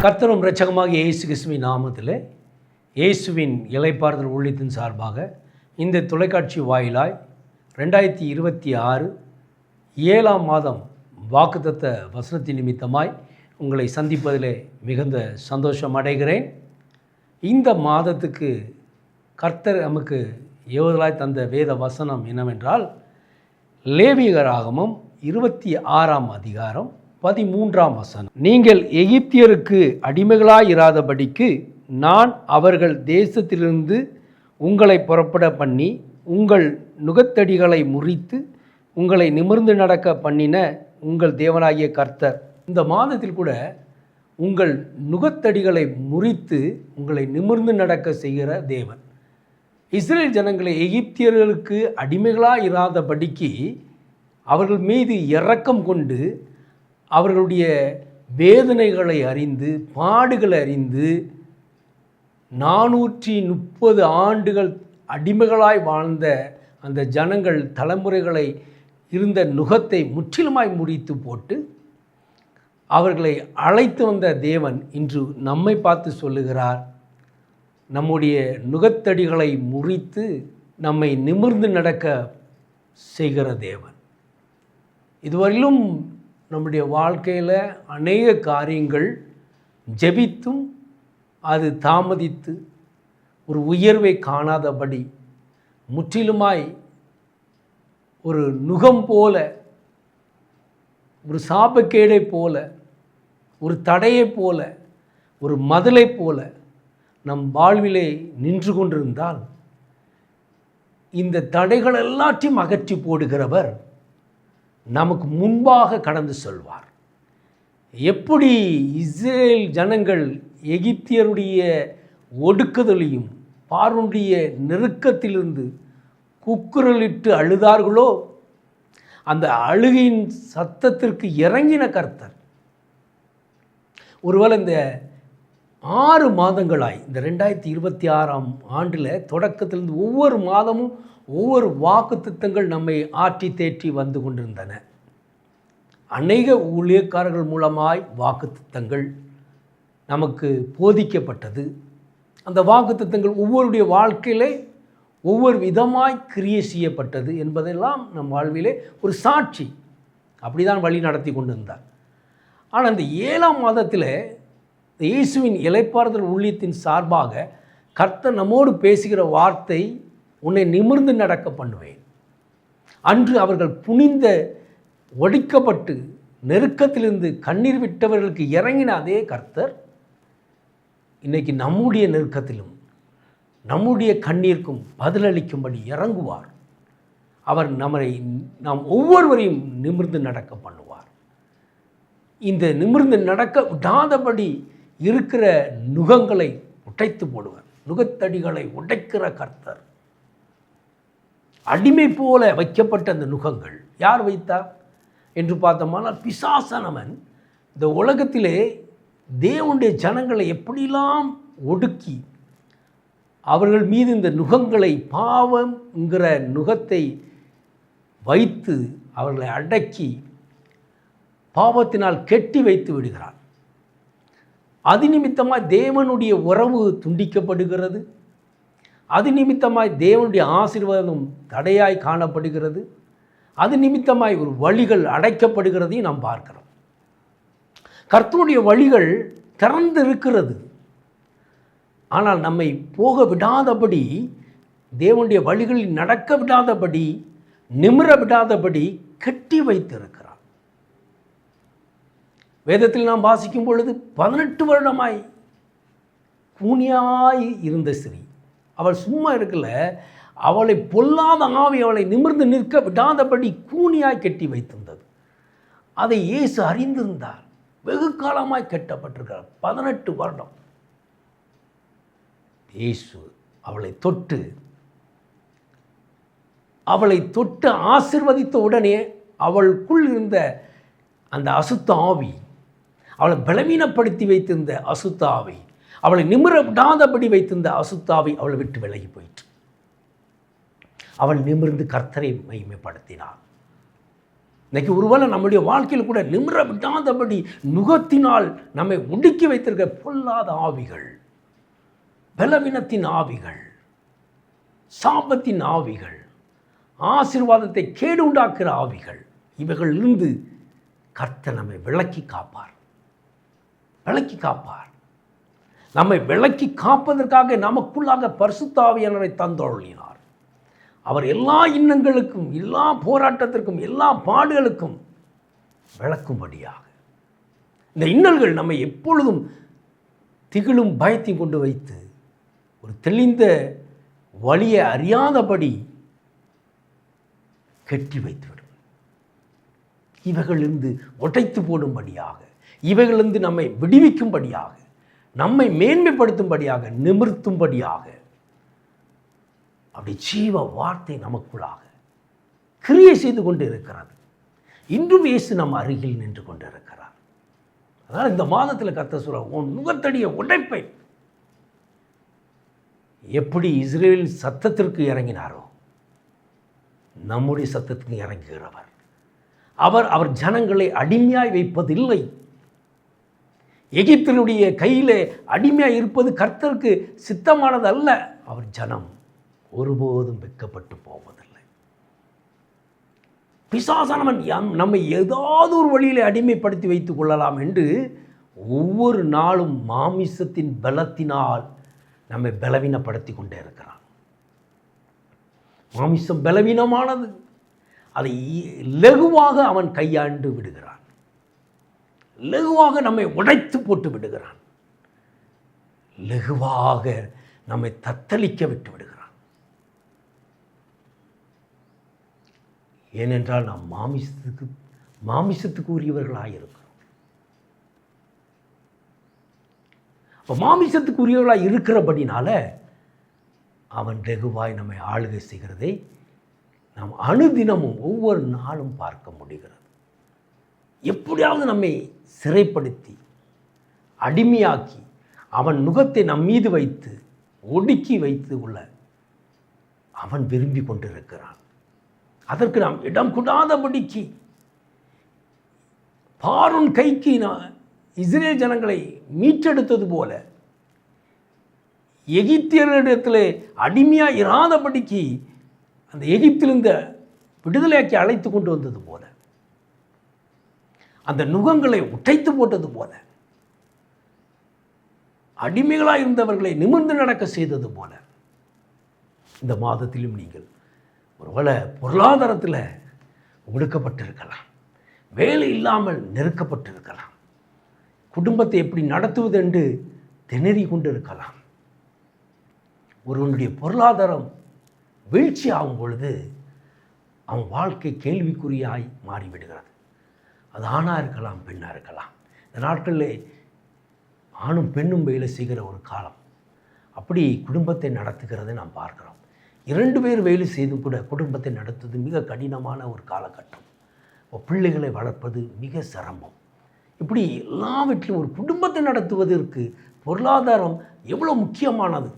கர்த்தரும் இரட்சகமாக இயேசு கிறிஸ்துவின் நாமத்தில் இயேசுவின் இளைப்பாறுதல் ஊழியத்தின் சார்பாக இந்த தொலைக்காட்சி வாயிலாய் 2026 7ஆம் மாதம் வாக்குத்தத்த வசனத்தின் நிமித்தமாய் உங்களை சந்திப்பதிலே மிகுந்த சந்தோஷம் அடைகிறேன். இந்த மாதத்துக்கு கர்த்தர் நமக்கு ஏவுதலாய் தந்த வேத வசனம் என்னவென்றால், லேவியராகமம் 26ஆம் அதிகாரம் 13ஆம் வசனம். நீங்கள் எகிப்தியருக்கு அடிமைகளாயிராதபடிக்கு நான் அவர்கள் தேசத்திலிருந்து உங்களை புறப்பட பண்ணி உங்கள் நுகத்தடிகளை முறித்து உங்களை நிமிர்ந்து நடக்க பண்ணின உங்கள் தேவனாகிய கர்த்தர். இந்த மாதத்தில் கூட உங்கள் நுகத்தடிகளை முறித்து உங்களை நிமிர்ந்து நடக்க செய்கிற தேவன். இஸ்ரேல் ஜனங்களை எகிப்தியர்களுக்கு அடிமைகளாயிராதபடிக்கு அவர்கள் மீது இரக்கம் கொண்டு அவர்களுடைய வேதனைகளை அறிந்து பாடுகளை அறிந்து 430 ஆண்டுகள் அடிமைகளாய் வாழ்ந்த அந்த ஜனங்கள் தலைமுறைகளை இருந்த நுகத்தை முற்றிலுமாய் முறித்து போட்டு அவர்களை அழைத்து வந்த தேவன் இன்று நம்மை பார்த்து சொல்லுகிறார், நம்முடைய நுகத்தடிகளை முறித்து நம்மை நிமிர்ந்து நடக்க செய்கிற தேவன். இதுவரையிலும் நம்முடைய வாழ்க்கையில் அநேக காரியங்கள் ஜெபித்தும் அது தாமதித்து ஒரு உயர்வை காணாதபடி முற்றிலுமாய் ஒரு நுகம் போல, ஒரு சாபக்கேடை போல, ஒரு தடையை போல, ஒரு மதிலை போல நம் வாழ்விலே நின்று கொண்டிருந்தால் இந்த தடைகள் எல்லாத்தையும் அகற்றி போடுகிறவர் நமக்கு முன்பாக கடந்து செல்வார். எப்படி இஸ்ரேல் ஜனங்கள் எகிப்தியருடைய ஒடுக்குதலையும் பார்வனுடைய நெருக்கத்திலிருந்து கூக்குரலிட்டு அழுதார்களோ, அந்த அழுகையின் சத்தத்திற்கு இறங்கின கர்த்தர். ஒருவேளை இந்த 6 மாதங்களாய் இந்த 2026ஆம் ஆண்டில் தொடக்கத்திலிருந்து ஒவ்வொரு மாதமும் ஒவ்வொரு வாக்குத்தத்தங்கள் நம்மை ஆற்றி தேற்றி வந்து கொண்டிருந்தன. அநேக ஊழியக்காரர்கள் மூலமாய் வாக்குத்தத்தங்கள் நமக்கு போதிக்கப்பட்டது. அந்த வாக்குத்தத்தங்கள் ஒவ்வொருடைய வாழ்க்கையிலே ஒவ்வொரு விதமாய் கிரியை செய்யப்பட்டது என்பதெல்லாம் நம் வாழ்விலே ஒரு சாட்சி. அப்படி தான் வழி நடத்தி கொண்டு இருந்தார். ஆனால் இந்த 7ஆம் மாதத்தில் இயேசுவின் இளைப்பாறுதல் ஊழியத்தின் சார்பாக கர்த்தர் நம்மோடு பேசுகிற வார்த்தை, உன்னை நிமிர்ந்து நடக்க பண்ணுவேன். அன்று அவர்கள் புனிந்த ஒடிக்கப்பட்டு நெருக்கத்திலிருந்து கண்ணீர் விட்டவர்களுக்கு இறங்கின அதே கர்த்தர் இன்றைக்கி நம்முடைய நெருக்கத்திலும் நம்முடைய கண்ணீருக்கும் பதிலளிக்கும்படி இறங்குவார். அவர் நாம் ஒவ்வொருவரையும் நிமிர்ந்து நடக்க பண்ணுவார். இந்த நிமிர்ந்து நடக்க விடாதபடி இருக்கிற நுகங்களை உடைத்து போடுவார். நுகத்தடிகளை உடைக்கிற கர்த்தர். அடிமை போல வைக்கப்பட்ட அந்த நுகங்கள் யார் வைத்தார் என்று பார்த்தோம்னால், பிசாசானவன் இந்த உலகத்திலே தேவனுடைய ஜனங்களை எப்படிலாம் ஒடுக்கி அவர்கள் மீது இந்த நுகங்களை, பாவம்ங்கிற நுகத்தை வைத்து அவர்களை அடக்கி பாவத்தினால் கெட்டி வைத்து விடுகிறான். அது நிமித்தமாக தேவனுடைய உறவு துண்டிக்கப்படுகிறது. அது நிமித்தமாய் தேவனுடைய ஆசீர்வாதம் தடையாய் காணப்படுகிறது. அது நிமித்தமாய் ஒரு வழிகள் அடைக்கப்படுகிறதையும் நாம் பார்க்கிறோம். கர்த்தருடைய வழிகள் திறந்து இருக்கிறது. ஆனால் நம்மை போக விடாதபடி, தேவனுடைய வழிகளில் நடக்க விடாதபடி, நிமிர விடாதபடி கட்டி வைத்திருக்கிறார். வேதத்தில் நாம் வாசிக்கும் பொழுது 18 வருடமாய் கூனியாய் இருந்த ஸ்திரீ, அவள் சும்மா இருக்கல, அவளை பொல்லாத ஆவி அவளை நிமிர்ந்து நிற்க விடாதபடி கூனியாய் கட்டி வைத்திருந்தது. அதை இயேசு அறிந்திருந்தார். வெகு காலமாய் கட்டப்பட்டிருக்கிறார். 18 வருடம். இயேசு அவளை தொட்டு ஆசீர்வதித்த உடனே அவளுக்குள் இருந்த அந்த அசுத்த ஆவி, அவளை பலவீனப்படுத்தி வைத்திருந்த அசுத்த ஆவி, அவளை நிமிர விடாதபடி வைத்திருந்த அசுத்த ஆவி அவளை விட்டு விலகி போயிற்று. அவள் நிமிர்ந்து கர்த்தரை மகிமைப்படுத்தினாள். இன்றைக்கி ஒருவேளை நம்முடைய வாழ்க்கையில் கூட நிமிர விடாதபடி நுகத்தினால் நம்மை ஒடுக்கி வைத்திருக்க பொல்லாத ஆவிகள், பலவீனத்தின் ஆவிகள், சாபத்தின் ஆவிகள், ஆசீர்வாதத்தை கேடு உண்டாக்குகிற ஆவிகள், இவைகளிலிருந்து கர்த்தர் நம்மை விலக்கி காப்பார். விலக்கி காப்பார். நம்மை விலக்கி காப்பதற்காக நமக்குள்ளாக பரிசுத்த ஆவியானவரை தந்தருளினார். அவர் எல்லா இன்னங்களுக்கும், எல்லா போராட்டத்திற்கும், எல்லா பாடுகளுக்கும் விளக்கும்படியாக. இந்த இன்னல்கள் நம்மை எப்பொழுதும் திகிலும் பயத்தையும் கொண்டு வைத்து ஒரு தெளிந்த வழியை அறியாதபடி கெட்டி வைத்துவிடும். இவைகளிலிருந்து உடைத்து போடும்படியாக, இவைகளிலிருந்து நம்மை விடுவிக்கும்படியாக, நம்மை மேன்மைப்படுத்தும்படியாக, நிமிர்த்தும்படியாக அப்படி ஜீவ வார்த்தை நமக்குள்ளாக கிரியை செய்து கொண்டு இருக்கிறது. இன்றும் இயேசு நம்ம அருகில் நின்று கொண்டு இருக்கிறார். அதனால் இந்த மாதத்தில் கர்த்தர் சொல்றார், உன் நுகத்தடியை உடைப்பேன். எப்படி இஸ்ரேல் சத்தத்திற்கு இறங்கினாரோ நம்முடைய சத்தத்துக்கு இறங்குகிறவர். அவர் ஜனங்களை அடிமையாய் வைப்பதில்லை. எகிப்தினுடைய கையில் அடிமையாக இருப்பது கர்த்தருக்கு சித்தமானது அல்ல. அவர் ஜனம் ஒருபோதும் வெட்கப்பட்டு போவதில்லை. பிசாசானவன் நம்மை ஏதாவது ஒரு வழியில் அடிமைப்படுத்தி வைத்துக் கொள்ளலாம் என்று ஒவ்வொரு நாளும் மாமிசத்தின் பலத்தினால் நம்மை பலவீனப்படுத்தி கொண்டே இருக்கிறான். மாமிசம் பலவீனமானது. அதை லகுவாக அவன் கையாண்டு விடுகிறான். லகுவாக நம்மை உடைத்து போட்டு விடுகிறான். லகுவாக நம்மை தத்தளிக்க விட்டு விடுகிறான். ஏனென்றால் நாம் மாமிசத்துக்கு உரியவர்களாக இருக்கிறோம். இப்போ மாமிசத்துக்கு உரியவர்களாக இருக்கிறபடினால அவன் வெகுவாய் நம்மை ஆளுகை செய்கிறதை நாம் அனுதினமும் ஒவ்வொரு நாளும் பார்க்க முடிகிறது. எப்படியாவது நம்மை சிறைப்படுத்தி அடிமையாக்கி அவன் நுகத்தை நம் மீது வைத்து ஒடுக்கி வைத்து உள்ள அவன் விரும்பி கொண்டிருக்கிறான். அதற்கு நாம் இடம் கொடாதபடிக்கு பார்வோன் கைக்கு இஸ்ரேல் ஜனங்களை மீட்டெடுத்தது போல, எகிப்தியரிடத்தில் அடிமையாக இராதபடிக்கு அந்த எகிப்திலிருந்த விடுதலையாக்கி அழைத்து கொண்டு வந்தது போல, அந்த நுகங்களை உடைத்து போட்டது போல, அடிமைகளாக இருந்தவர்களை நிமிர்ந்து நடக்க செய்தது போல, இந்த மாதத்திலும் நீங்கள் ஒருவேளை பொருளாதாரத்தில் ஒடுக்கப்பட்டிருக்கலாம், வேலை இல்லாமல் நெருக்கப்பட்டிருக்கலாம், குடும்பத்தை எப்படி நடத்துவது என்று திணறி கொண்டு இருக்கலாம். ஒருவனுடைய பொருளாதாரம் வீழ்ச்சி ஆகும் பொழுது அவன் வாழ்க்கை கேள்விக்குறியாய் மாறிவிடுகிறது. அது ஆணாக இருக்கலாம், பெண்ணாக இருக்கலாம். இந்த நாட்களில் ஆணும் பெண்ணும் வேலை செய்கிற ஒரு காலம். அப்படி குடும்பத்தை நடத்துகிறதை நாம் பார்க்கிறோம். 2 பேர் வேலை செய்து கூட குடும்பத்தை நடத்துவது மிக கடினமான ஒரு காலகட்டம். பிள்ளைகளை வளர்ப்பது மிக சிரமம். இப்படி எல்லாவற்றிலும் ஒரு குடும்பத்தை நடத்துவதற்கு பொருளாதாரம் எவ்வளோ முக்கியமானது.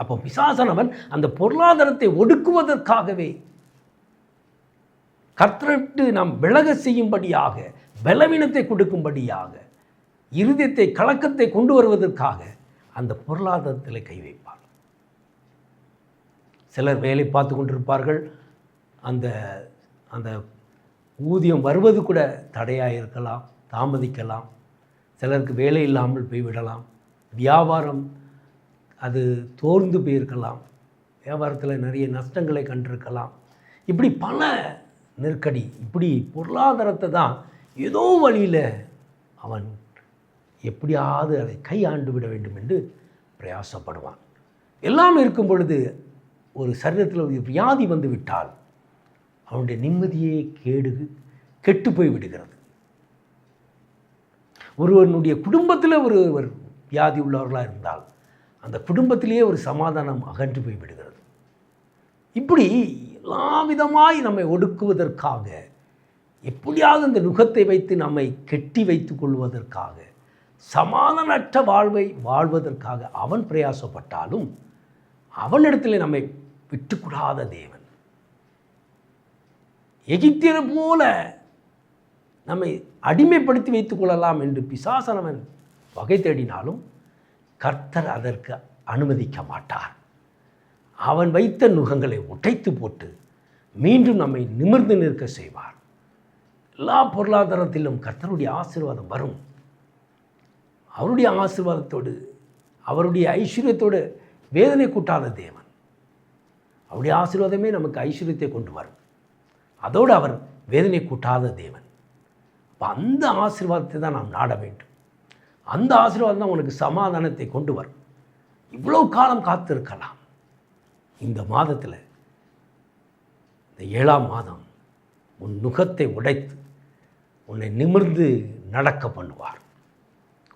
அப்போ பிசாசானவன் அந்த பொருளாதாரத்தை ஒடுக்குவதற்காகவே கர்த்தரை நாம் விலக செய்யும்படியாக, பலவீனத்தை கொடுக்கும்படியாக, இருதயத்தை கலக்கத்தை கொண்டு வருவதற்காக அந்த பொருளாதாரத்தில் கை வைப்பார். சிலர் வேலை பார்த்து கொண்டிருப்பார்கள். அந்த அந்த ஊதியம் வருவது கூட தடையாக இருக்கலாம், தாமதிக்கலாம். சிலருக்கு வேலை இல்லாமல் போய்விடலாம். வியாபாரம் அது தோர்ந்து போயிருக்கலாம். வியாபாரத்தில் நிறைய நஷ்டங்களை கண்டிருக்கலாம். இப்படி பல நெருக்கடி. இப்படி பொருளாதாரத்தை தான் ஏதோ வழியில் அவன் எப்படியாவது அதை கையாண்டு விட வேண்டும் என்று பிரயாசப்படுவான். எல்லாம் இருக்கும் பொழுது ஒரு சரீரத்தில் ஒரு வியாதி வந்து விட்டால் அவனுடைய நிம்மதியே கெட்டு போய் விடுகிறது. ஒருவனுடைய குடும்பத்தில் ஒருவர் வியாதி உள்ளவர்களாக இருந்தால் அந்த குடும்பத்திலேயே ஒரு சமாதானம் அகன்று போய் விடுகிறது. இப்படி எல்லா விதமாய் நம்மை ஒடுக்குவதற்காக, எப்படியாவது அந்த நுகத்தை வைத்து நம்மை கெட்டி வைத்து கொள்வதற்காக, சமாதானற்ற வாழ்வை வாழ்வதற்காக அவன் பிரயாசப்பட்டாலும் அவனிடத்தில் நம்மை விட்டுக்கூடாத தேவன். எகிப்தியரை போல நம்மை அடிமைப்படுத்தி வைத்துக் கொள்ளலாம் என்று பிசாசனவன் வகை தேடினாலும் கர்த்தர் அதற்கு அனுமதிக்க மாட்டார். அவன் வைத்த நுகங்களை உடைத்து போட்டு மீண்டும் நம்மை நிமிர்ந்து நிற்க செய்வார். எல்லா பொருளாதாரத்திலும் கர்த்தருடைய ஆசீர்வாதம் வரும். அவருடைய ஆசீர்வாதத்தோடு, அவருடைய ஐஸ்வர்யத்தோடு வேதனை கூட்டாத தேவன். அவருடைய ஆசீர்வாதமே நமக்கு ஐஸ்வர்யத்தை கொண்டு வரும். அதோடு அவர் வேதனை கூட்டாத தேவன். அப்போ அந்த ஆசீர்வாதத்தை தான் நாம் நாட வேண்டும். அந்த ஆசீர்வாதம் தான் உனக்கு சமாதானத்தை கொண்டு வரும். இவ்வளோ காலம் காத்திருக்கலாம். இந்த மாதத்தில், இந்த 7ஆம் மாதம் உன் நுகத்தை உடைத்து உன்னை நிமிர்ந்து நடக்க பண்ணுவார்.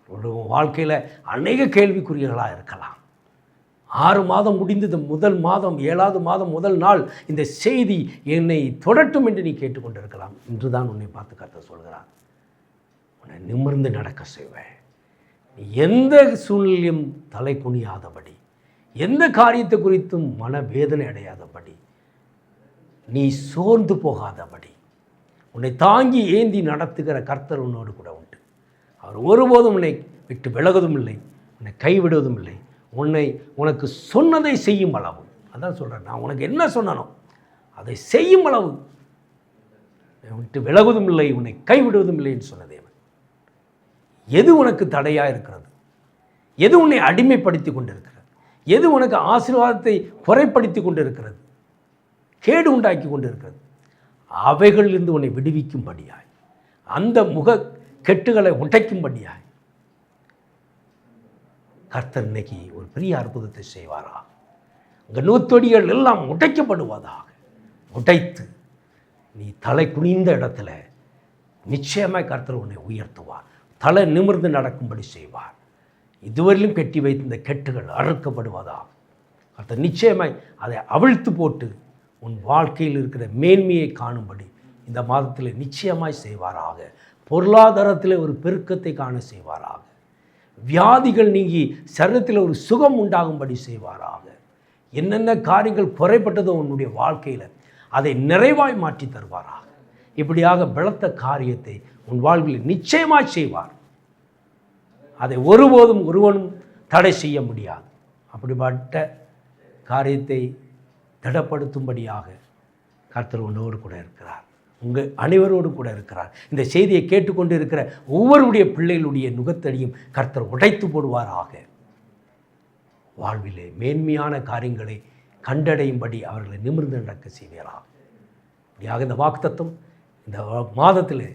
உன் வாழ்க்கையில் அநேக கேள்விக்குறிகளாக இருக்கலாம். 6 மாதம் முடிந்தது, முதல் மாதம் 7ஆவது மாதம் முதல் நாள் இந்த செய்தி என்னை தொடட்டும் என்று நீ கேட்டுக்கொண்டிருக்கலாம். இன்று தான் உன்னை பார்த்து கர்த்தர் சொல்கிறார், உன்னை நிமிர்ந்து நடக்க செய்வேன். நீ எந்த சூழ்நிலையும் தலை குனியாதபடி, எந்த காரியத்தை குறித்தும் மனவேதனை அடையாதபடி, நீ சோர்ந்து போகாதபடி, உன்னை தாங்கி ஏந்தி நடத்துகிற கர்த்தர் உன்னோடு கூட உண்டு. அவர் ஒருபோதும் உன்னை விட்டு விலகுவதும் இல்லை, உன்னை கைவிடுவதும் இல்லை. உனக்கு சொன்னதை செய்யும் அளவு, அதான் சொல்கிறேன், நான் உனக்கு என்ன சொன்னனோ அதை செய்யும் அளவு விட்டு விலகுவதும் இல்லை, உன்னை கைவிடுவதும் இல்லை என்று சொன்ன தேவன். எது உனக்கு தடையாக இருக்கிறது? எது உன்னை அடிமைப்படுத்தி கொண்டிருக்கிறது? எது உனக்கு ஆசீர்வாதத்தை குறைப்படுத்தி கொண்டிருக்கிறது, கேடு உண்டாக்கி கொண்டிருக்கிறது? அவைகளிலிருந்து உன்னை விடுவிக்கும்படியாய், அந்த முக கெட்டுகளை உடைக்கும்படியாய் கர்த்தர் இன்னைக்கு ஒரு பெரிய அற்புதத்தை செய்வாராக. உங்கள் நூத்தொடிகள் எல்லாம் உடைக்கப்படுவதாக. உடைத்து நீ தலை குனிந்த இடத்துல நிச்சயமாய் கர்த்தர் உன்னை உயர்த்துவார். தலை நிமிர்ந்து நடக்கும்படி செய்வார். இதுவரையிலும் கெட்டி வைத்த இந்த கெட்டுகள் அறுக்கப்படுவதாக. கர்த்தர் நிச்சயமாய் அதை அவிழ்த்து போட்டு உன் வாழ்க்கையில் இருக்கிற மேன்மையை காணும்படி இந்த மாதத்தில் நிச்சயமாய் செய்வாராக. பொருளாதாரத்தில் ஒரு பெருக்கத்தை காண செய்வாராக. வியாதிகள் நீங்கி சரீரத்தில் ஒரு சுகம் உண்டாகும்படி செய்வாராக. என்னென்ன காரியங்கள் குறைப்பட்டதோ உன்னுடைய வாழ்க்கையில் அதை நிறைவாய் மாற்றி தருவாராக. இப்படியாக பலத்த காரியத்தை உன் வாழ்வில் நிச்சயமாய் செய்வார். அதை ஒருபோதும் ஒருவனும் தடை செய்ய முடியாது. அப்படிப்பட்ட காரியத்தை திடப்படுத்தும்படியாக கர்த்தர் உன்னோடு கூட இருக்கிறார். உங்கள் அனைவரோடு கூட இருக்கிறார். இந்த செய்தியை கேட்டுக்கொண்டு இருக்கிற ஒவ்வொருடைய பிள்ளைகளுடைய நுகத்தடியும் கர்த்தர் உடைத்து போடுவாராக. வாழ்விலே மேன்மையான காரியங்களை கண்டடையும்படி அவர்களை நிமிர்ந்து நடக்க செய்வாராக. இப்படியாக இந்த வாக்குத்தத்தம் இந்த மாதத்தில்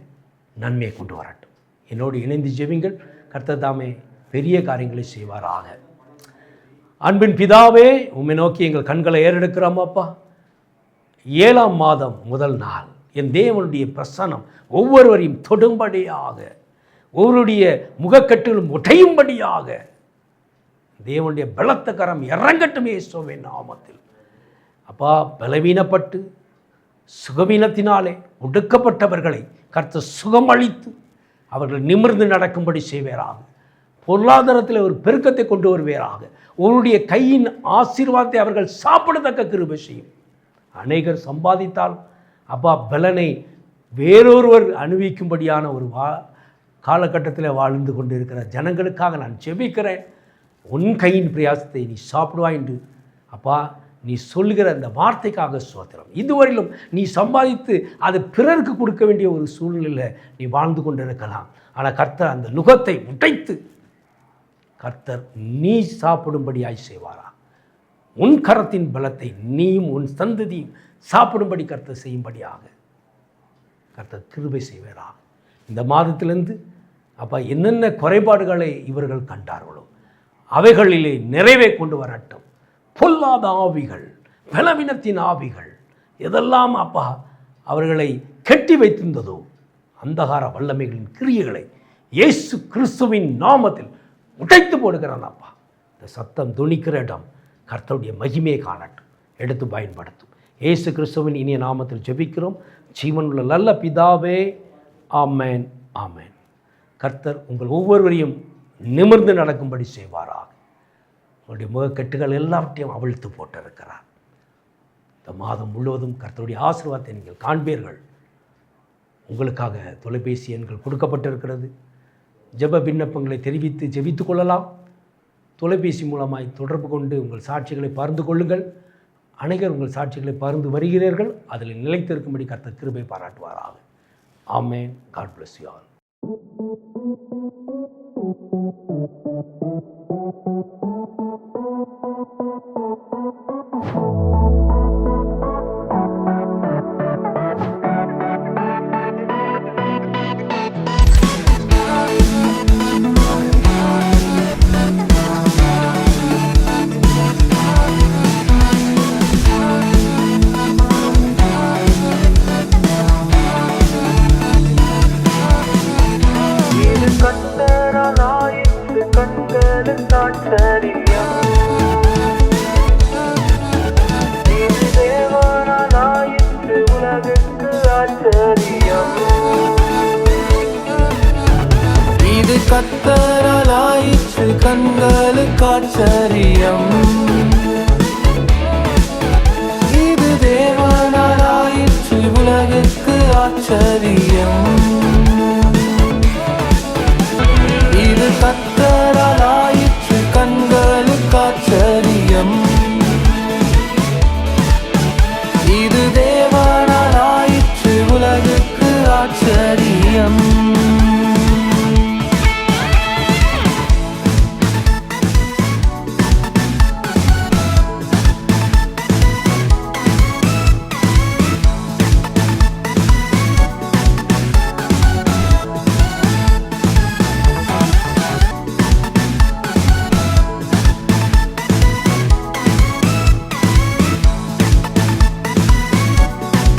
நன்மையை கொண்டு வரட்டும். என்னோடு இணைந்து ஜெபிங்கள். கர்த்தர் தாமே பெரிய காரியங்களை செய்வாராக. அன்பின் பிதாவே, உம்மை நோக்கி எங்கள் கண்களை ஏறெடுக்கிறோம் அப்பா. 7ஆம் மாதம் முதல் நாள் என் தேவனுடைய பிரசன்னம் ஒவ்வொருவரையும் தொடும்படியாக, ஒவ்வொருடைய முகக்கட்டுகளும் உடையும்படியாக தேவனுடைய பலத்த கரம் இறங்கட்டும் இயேசுவின் நாமத்தில். அப்பா, பலவீனப்பட்டு சுகவீனத்தினாலே ஒடுக்கப்பட்டவர்களை கர்த்தர் சுகமளித்து அவர்கள் நிமிர்ந்து நடக்கும்படி செய்வாராக. பொருளாதாரத்தில் ஒரு பெருக்கத்தை கொண்டு வருவாராக. அவருடைய கையின் ஆசீர்வாதத்தை அவர்கள் சாப்பிடத்தக்க கிருபை செய்யும். அநேகர் சம்பாதித்தால் அப்பா பலனை வேறொருவர் அனுபவிக்கும்படியான ஒரு காலகட்டத்தில் வாழ்ந்து கொண்டு இருக்கிற ஜனங்களுக்காக நான் ஜெபிக்கிறேன். உன் கையின் பிரயாசத்தை நீ சாப்பிடுவாய் என்று அப்பா நீ சொல்லுகிற அந்த வார்த்தைக்காக ஸ்தோத்திரம். இதுவரையிலும் நீ சம்பாதித்து அதை பிறருக்கு கொடுக்க வேண்டிய ஒரு சூழ்நிலையில் நீ வாழ்ந்து கொண்டு இருக்கலாம். ஆனால் கர்த்தர் அந்த நுகத்தை உடைத்து கர்த்தர் நீ சாப்பிடும்படியாய் செய்வாரா. உன் கரத்தின் பலத்தை நீயும் உன் சந்ததியும் சாப்பிடும்படி கர்த்தர் செய்யும்படியாக கர்த்தர் கிருபை செய்வாரா. இந்த மாதத்திலிருந்து அப்பா என்னென்ன குறைபாடுகளை இவர்கள் கண்டார்களோ அவைகளிலே நிறைவே கொண்டு வரட்டும். பொல்லாத ஆவிகள், பலவீனத்தின் ஆவிகள் எதெல்லாம் அப்பா அவர்களை கெட்டி வைத்திருந்ததோ அந்தகார வல்லமைகளின் கிரியைகளை இயேசு கிறிஸ்துவின் நாமத்தில் உடைத்து போடுகிறான் அப்பா. இந்த சத்தம் துணிக்கிற இடம் கர்த்தருடைய மகிமையை காணட்டும், எடுத்து பயன்படுத்தும். இயேசு கிறிஸ்துவின் இனிய நாமத்தில் ஜெபிக்கிறோம் ஜீவனுள்ள நல்ல பிதாவே, ஆமேன் ஆமேன். கர்த்தர் உங்கள் ஒவ்வொருவரையும் நிமிர்ந்து நடக்கும்படி செய்வாராக. உங்களுடைய முகக்கட்டுகள் எல்லாவற்றையும் அவிழ்த்து போட்டிருக்கிறார். இந்த மாதம் முழுவதும் கர்த்தருடைய ஆசீர்வாதத்தை நீங்கள் காண்பீர்கள். உங்களுக்காக தொலைபேசி எண்கள் கொடுக்கப்பட்டிருக்கிறது. ஜெப விண்ணப்பங்களை தெரிவித்து ஜெபித்து கொள்ளலாம். தொலைபேசி மூலமாய் தொடர்பு கொண்டு உங்கள் சாட்சிகளை பகிர்ந்து கொள்ளுங்கள். அநேகர் உங்கள் சாட்சிகளை பகிர்ந்து வருகிறீர்கள். அதில் நிலைத்திருக்கும்படி கர்த்தர் கிருபை பாராட்டுவாராக. Amen. God bless you all. இது கர்த்தராலாயிற்று கண்களுக்கு ஆச்சரியம். இது தேவனாலாயிற்று உலகுக்கு ஆச்சரியம்.